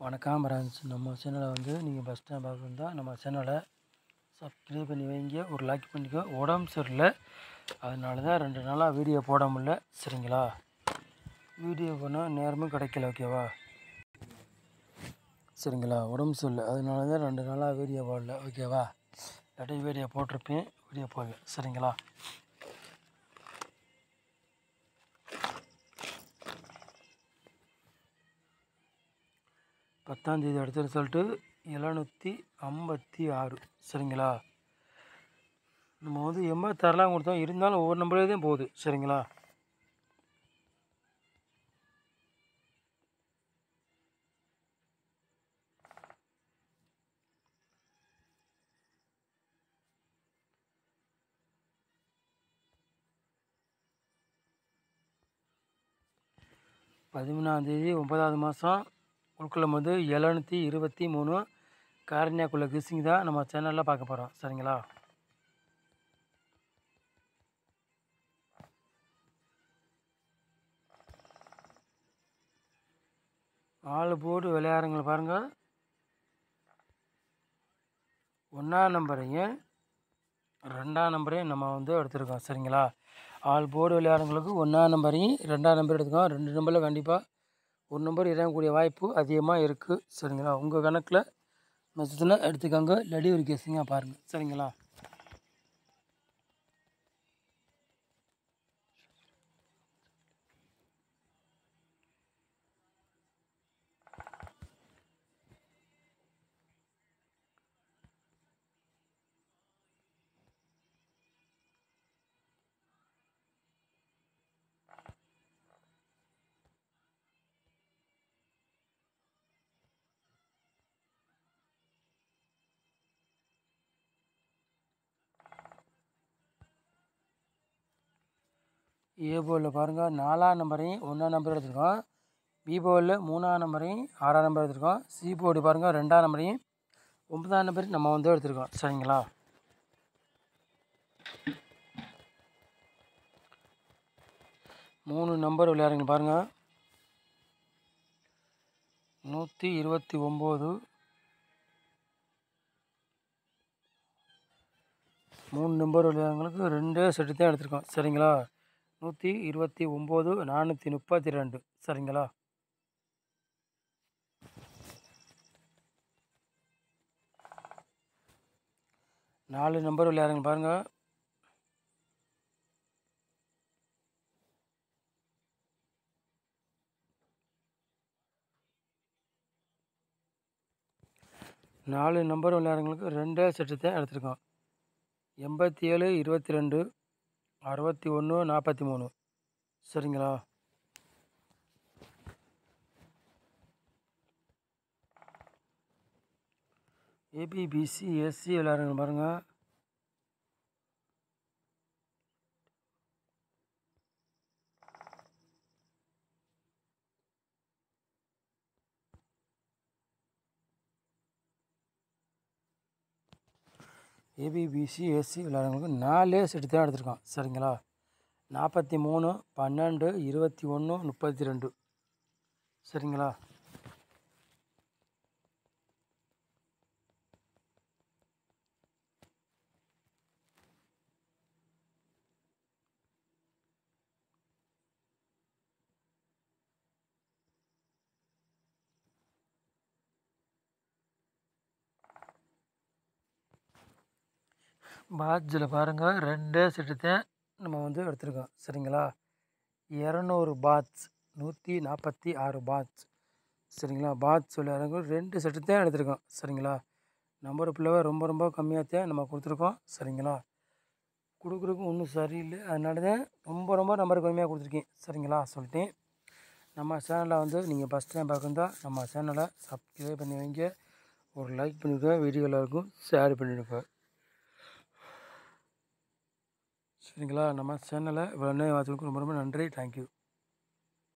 வணக்கம் ஃப்ரெண்ட்ஸ். நம்ம சேனலை வந்து நீங்கள் ஃபஸ்ட் டைம் பார்க்குறதா நம்ம சேனலை சப்ஸ்கிரைப் பண்ணி வைங்க, ஒரு லைக் பண்ணிக்கோ. உடம்பு சரியில்லை, அதனால தான் 2 நாளாக வீடியோ போட முடியல. சரிங்களா, வீடியோ பண்ணால் நேரமும் கிடைக்கல. ஓகேவா, சரிங்களா, உடம்பு சரியில்லை, அதனால தான் 2 நாளாக வீடியோ போடல. ஓகேவா, இல்லாட்டி வீடியோ போட்டிருப்பேன், வீடியோ போடல. சரிங்களா, பத்தாந்தேதி அடுத்த ரிசல்ட்டு 756. சரிங்களா, நம்ம வந்து 86 கொடுத்தோம், இருந்தாலும் ஒவ்வொரு நம்பரே தான் போகுது. சரிங்களா, பதிமூணாந்தேதி 9வது மாதம் உள்குளம் வந்து 723 காரணியாக்குள்ள கிசிங் தான் நம்ம சேனலில் பார்க்க போகிறோம். சரிங்களா, ஆள் போர்டு விளையாடுறவங்களை பாருங்கள். 1ஆம் நம்பரையும் 2ஆம் நம்பரையும் நம்ம வந்து எடுத்துருக்கோம். சரிங்களா, ஆள் போர்டு விளையாடுறவங்களுக்கு 1ஆம் நம்பரையும் 2ஆம் நம்பர் எடுத்துக்கோம். 2 நம்பரில் கண்டிப்பாக ஒரு நம்பர் இறங்கக்கூடிய வாய்ப்பு அதிகமாக இருக்குது. சரிங்களா, உங்கள் கணக்கில் மெசேஜில் எடுத்துக்கோங்க, இல்லாட்டி ஒரு கெஸ்ஸிங்காக பாருங்கள். சரிங்களா, ஏ போர்டில் பாருங்கள், 4ஆம் நம்பரையும் 1ஆம் நம்பர் எடுத்துருக்கோம். பி போர்டில் 3ஆம் நம்பரையும் 6ஆம் நம்பர் எடுத்துருக்கோம். சி போர்டு பாருங்கள், 2ஆம் நம்பரையும் 9ஆம் நம்பரையும் நம்ம வந்து எடுத்துருக்கோம். சரிங்களா, 3 நம்பர் விளையாடுங்க பாருங்கள். 129 3 நம்பர் விளையாடுறவங்களுக்கு 2 செட்டு தான் எடுத்துருக்கோம். சரிங்களா, 129 432. சரிங்களா, நாலு நம்பர் விளையாடுங்க பாருங்கள். 4 நம்பர் விளையாடுறவங்களுக்கு 2 செட்டு தான் எடுத்துருக்கோம். 87 22 61 43. சரிங்களா, ஏபிபிசி எஸ்சி விளையாடுங்க பாருங்கள். ஏபிபிசி எஸ்சி விளையாடுறவங்களுக்கு 4 செட்டு தான் எடுத்துருக்கோம். சரிங்களா, 43 12 21 32. சரிங்களா, பாட்ஸில் பாருங்கள், 2 செட்டு தான் நம்ம வந்து எடுத்துருக்கோம். சரிங்களா, 200 பாட்ஸ், 146 பாட்ஸ். சரிங்களா, பாட்ஸ் விளையாடுறவங்க 2 செட்டு தான் எடுத்துருக்கோம். சரிங்களா, நம்பர் பிள்ளைவ ரொம்ப ரொம்ப கம்மியாக தான் நம்ம கொடுத்துருக்கோம். சரிங்களா, கொடுக்குறதுக்கும் ஒன்றும் சரியில்லை, அதனால தான் ரொம்ப ரொம்ப நம்பர் கம்மியாக கொடுத்துருக்கேன். சரிங்களா, சொல்லிட்டேன். நம்ம சேனலை வந்து நீங்கள் ஃபஸ்ட் டைம் பார்க்குறதா நம்ம சேனலை சப்ஸ்கிரைப் பண்ணி வைங்க, ஒரு லைக் பண்ணிவிடுங்க, வீடியோ எல்லாருக்கும் ஷேர் பண்ணிவிடுங்க. சரிங்களா, நம்ம சேனலை இவ்வளோ நேரம் பார்த்துருக்கு ரொம்ப ரொம்ப நன்றி. தேங்க்யூ.